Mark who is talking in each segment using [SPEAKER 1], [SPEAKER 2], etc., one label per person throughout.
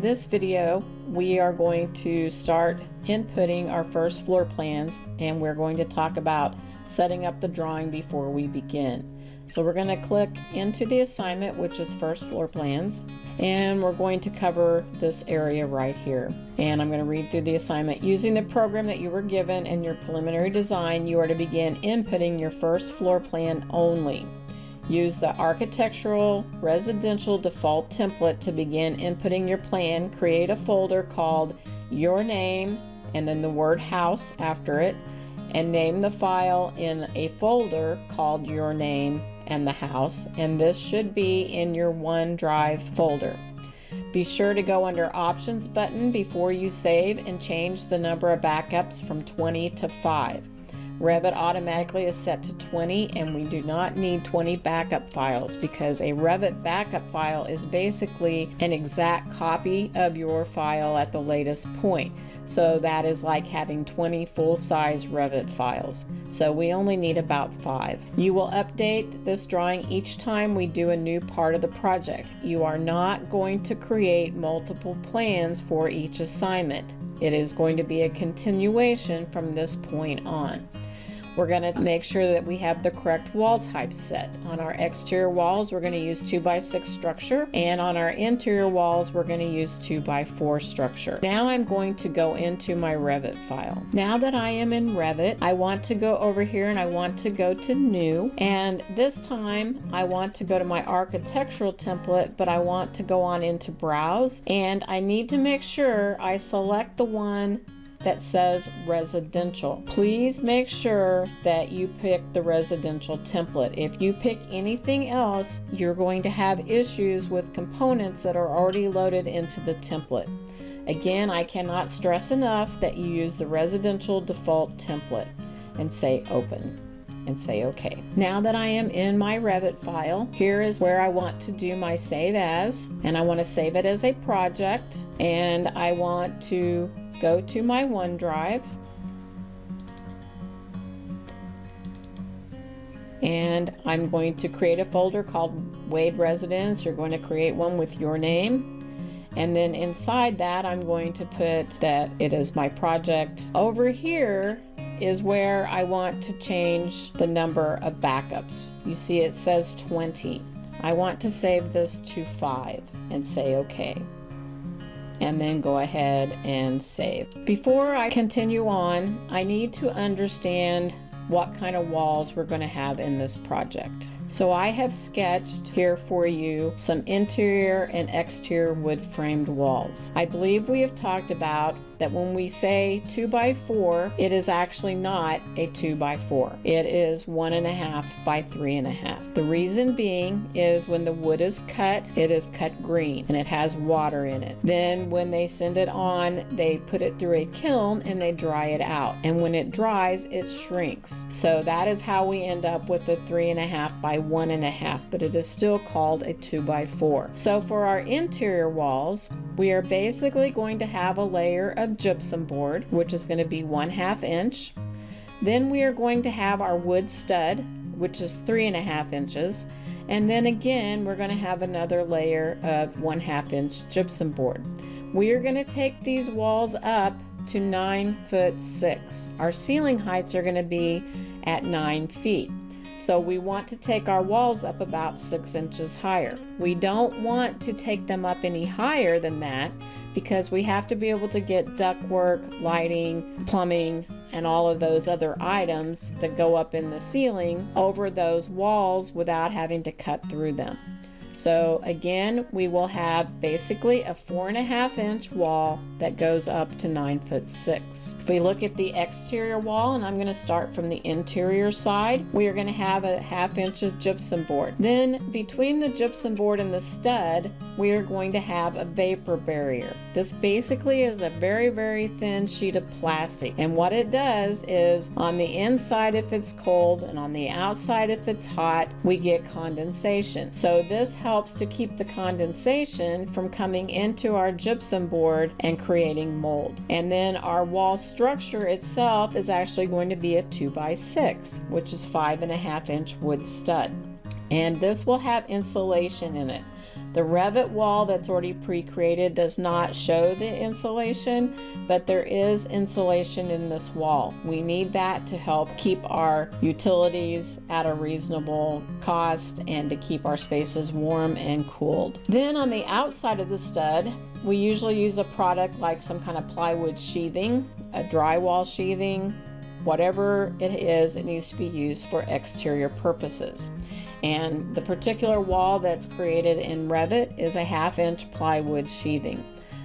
[SPEAKER 1] this video, we are going to start inputting our first floor plans, and we're going to talk about setting up the drawing before we begin. So we're going to click into the assignment, which is first floor plans, and we're going to cover this area right here. And I'm going to read through the assignment. Using the program that you were given in your preliminary design, you are to begin inputting your first floor plan only. Use the architectural residential default template to begin inputting your plan. Create a folder called your name and then the word house after it, and name the file in a folder called your name and the house, and this should be in your OneDrive folder. Be sure to go under options button before you save and change the number of backups from 20 to 5. Revit automatically is set to 20, and we do not need 20 backup files because a Revit backup file is basically an exact copy of your file at the latest point. So that is like having 20 full-size Revit files. So we only need about 5. You will update this drawing each time we do a new part of the project. You are not going to create multiple plans for each assignment. It is going to be a continuation from this point on. We're going to make sure that we have the correct wall type set. On our exterior walls, we're going to use 2x6 structure, and on our interior walls, we're going to use 2x4 structure. Now I'm going to go into my Revit file. Now that I am in Revit, I want to go over here and I want to go to New, and this time I want to go to my architectural template, but I want to go on into Browse, and I need to make sure I select the one that says residential. Please make sure that you pick the residential template. If you pick anything else, you're going to have issues with components that are already loaded into the template. Again, I cannot stress enough that you use the residential default template, and say open and say OK. Now that I am in my Revit file, here is where I want to do my save as, and I want to save it as a project, and I want to go to my OneDrive, and I'm going to create a folder called Wade Residence. You're going to create one with your name, and then inside that I'm going to put that it is my project. Over here is where I want to change the number of backups. You see it says 20. I want to save this to 5 and say OK. And then go ahead and save. Before I continue on, I need to understand what kind of walls we're going to have in this project. So I have sketched here for you some interior and exterior wood framed walls. I believe we have talked about that when we say 2x4, it is actually not a 2x4. It is 1.5 by 3.5. The reason being is when the wood is cut, it is cut green and it has water in it. Then when they send it on, they put it through a kiln and they dry it out. And when it dries, it shrinks. So that is how we end up with the 3.5 by 1.5, but it is still called a 2x4. So for our interior walls, we are basically going to have a layer of gypsum board, which is going to be 1/2 inch. Then we are going to have our wood stud, which is 3.5 inches. And then again, we're going to have another layer of 1/2 inch gypsum board. We are going to take these walls up to 9'6". Our ceiling heights are going to be at 9 feet. So we want to take our walls up about 6 inches higher. We don't want to take them up any higher than that because we have to be able to get ductwork, lighting, plumbing, and all of those other items that go up in the ceiling over those walls without having to cut through them. So again, we will have basically a 4.5 inch wall that goes up to 9'6". If we look at the exterior wall, and I'm going to start from the interior side, we are going to have a 1/2 inch of gypsum board. Then between the gypsum board and the stud, we are going to have a vapor barrier. This basically is a very, very thin sheet of plastic. And what it does is on the inside if it's cold and on the outside if it's hot, we get condensation. So this helps to keep the condensation from coming into our gypsum board and creating mold. And then our wall structure itself is actually going to be a 2x6, which is 5.5 inch wood stud. And this will have insulation in it. The Revit wall that's already pre-created does not show the insulation, but there is insulation in this wall. We need that to help keep our utilities at a reasonable cost and to keep our spaces warm and cooled. Then on the outside of the stud, we usually use a product like some kind of plywood sheathing, a drywall sheathing, whatever it is, it needs to be used for exterior purposes. And the particular wall that's created in Revit is a 1/2-inch plywood sheathing.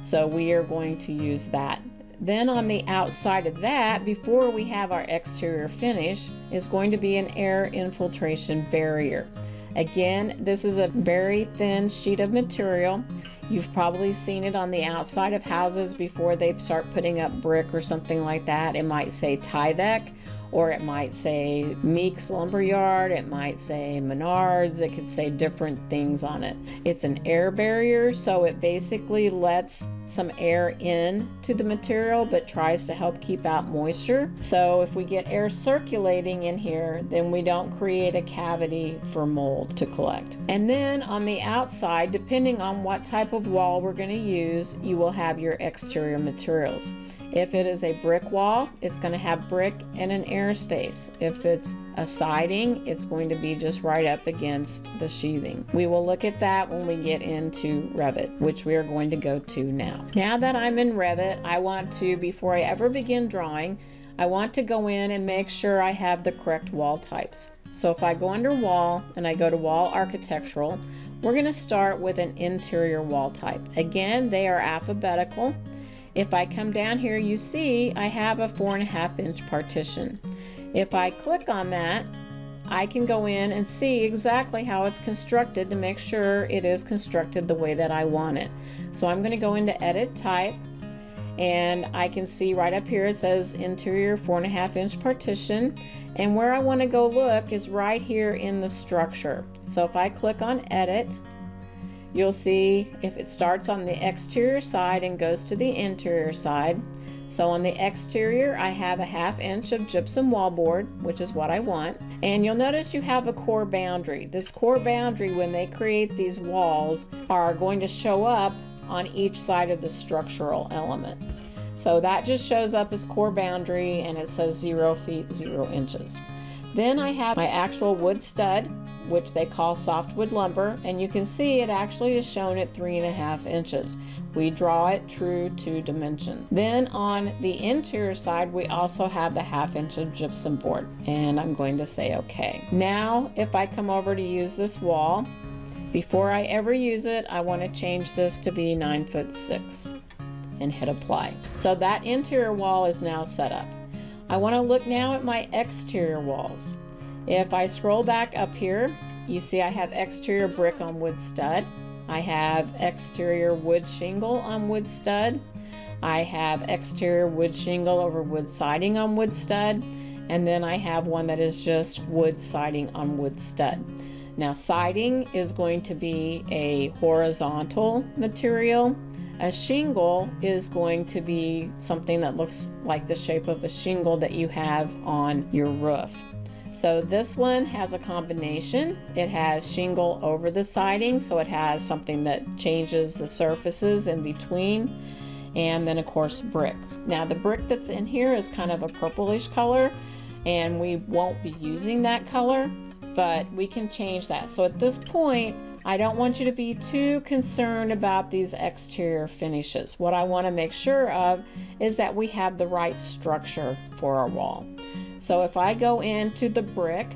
[SPEAKER 1] So we are going to use that. Then on the outside of that, before we have our exterior finish, is going to be an air infiltration barrier. Again, this is a very thin sheet of material. You've probably seen it on the outside of houses before they start putting up brick or something like that. It might say Tyvek, or it might say Meeks Lumberyard, it might say Menards, it could say different things on it. It's an air barrier, so it basically lets some air in to the material but tries to help keep out moisture. So if we get air circulating in here, then we don't create a cavity for mold to collect. And then on the outside, depending on what type of wall we're going to use, you will have your exterior materials. If it is a brick wall, it's going to have brick and an air space. If it's a siding, it's going to be just right up against the sheathing. We will look at that when we get into Revit, which we are going to go to now. Now that I'm in Revit, I want to, before I ever begin drawing, I want to go in and make sure I have the correct wall types. So if I go under wall and I go to wall architectural, we're going to start with an interior wall type. Again, they are alphabetical. If I come down here, you see I have a 4.5-inch partition. If I click on that, I can go in and see exactly how it's constructed to make sure it is constructed the way that I want it. So I'm going to go into Edit Type, and I can see right up here it says Interior 4.5-inch partition, and where I want to go look is right here in the structure. So if I click on Edit, you'll see if it starts on the exterior side and goes to the interior side. So on the exterior, I have a 1/2 inch of gypsum wallboard, which is what I want. And you'll notice you have a core boundary. This core boundary, when they create these walls, are going to show up on each side of the structural element. So that just shows up as core boundary, and it says 0 feet, 0 inches. Then I have my actual wood stud, which they call softwood lumber, and you can see it actually is shown at 3.5 inches. We draw it true to dimension. Then on the interior side, we also have the 1/2 inch of gypsum board, and I'm going to say okay. Now, if I come over to use this wall, before I ever use it, I want to change this to be 9'6" and hit apply. So that interior wall is now set up. I want to look now at my exterior walls. If I scroll back up here, you see I have exterior brick on wood stud. I have exterior wood shingle on wood stud. I have exterior wood shingle over wood siding on wood stud. And then I have one that is just wood siding on wood stud. Now siding is going to be a horizontal material. A shingle is going to be something that looks like the shape of a shingle that you have on your roof. So this one has a combination. It has shingle over the siding, so it has something that changes the surfaces in between, and then of course brick. Now the brick that's in here is kind of a purplish color, and we won't be using that color, but we can change that. So at this point, I don't want you to be too concerned about these exterior finishes. What I want to make sure of is that we have the right structure for our wall. So if I go into the brick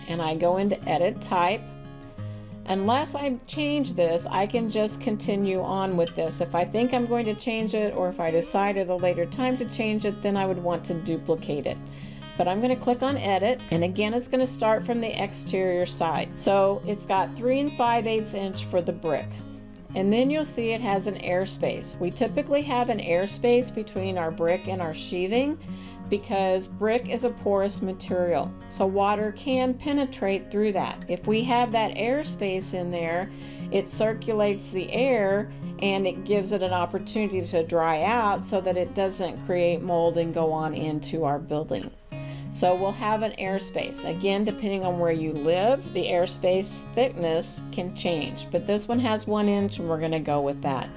[SPEAKER 1] and I go into Edit Type, unless I change this, I can just continue on with this. If I think I'm going to change it, or if I decide at a later time to change it, then I would want to duplicate it. But I'm going to click on Edit, and again it's going to start from the exterior side. So it's got 3 5/8 inch for the brick. And then you'll see it has an air space. We typically have an air space between our brick and our sheathing because brick is a porous material, so water can penetrate through that. If we have that air space in there, it circulates the air and it gives it an opportunity to dry out so that it doesn't create mold and go on into our building. So we'll have an airspace. Again, depending on where you live, the airspace thickness can change, but this one has 1 inch and we're going to go with that.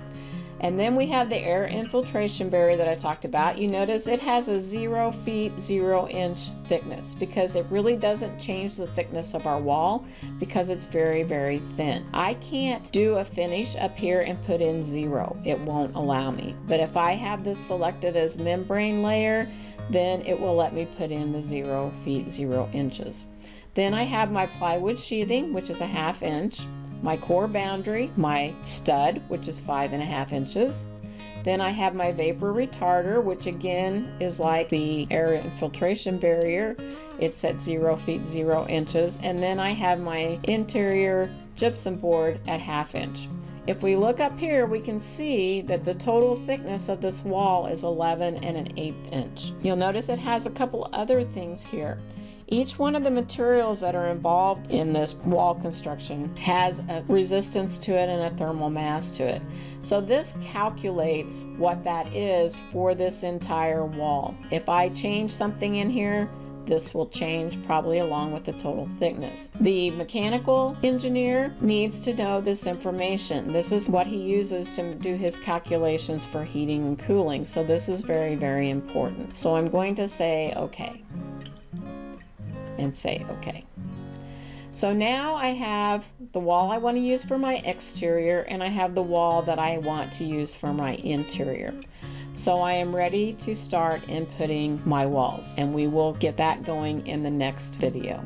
[SPEAKER 1] And then we have the air infiltration barrier that I talked about. You notice it has a 0 feet, 0 inch thickness because it really doesn't change the thickness of our wall because it's very, very thin. I can't do a finish up here and put in 0. It won't allow me. But if I have this selected as membrane layer, then it will let me put in the 0 feet, 0 inches. Then I have my plywood sheathing, which is a 1/2 inch. My core boundary, my stud, which is 5.5 inches. Then I have my vapor retarder, which again is like the air infiltration barrier. It's at 0 feet, 0 inches. And then I have my interior gypsum board at 1/2 inch. If we look up here, we can see that the total thickness of this wall is 11 1/8 inch. You'll notice it has a couple other things here. Each one of the materials that are involved in this wall construction has a resistance to it and a thermal mass to it. So this calculates what that is for this entire wall. If I change something in here, this will change probably along with the total thickness. The mechanical engineer needs to know this information. This is what he uses to do his calculations for heating and cooling. So this is very, very important. So I'm going to say okay. And say okay. So now I have the wall I want to use for my exterior and I have the wall that I want to use for my interior. So I am ready to start inputting my walls and we will get that going in the next video.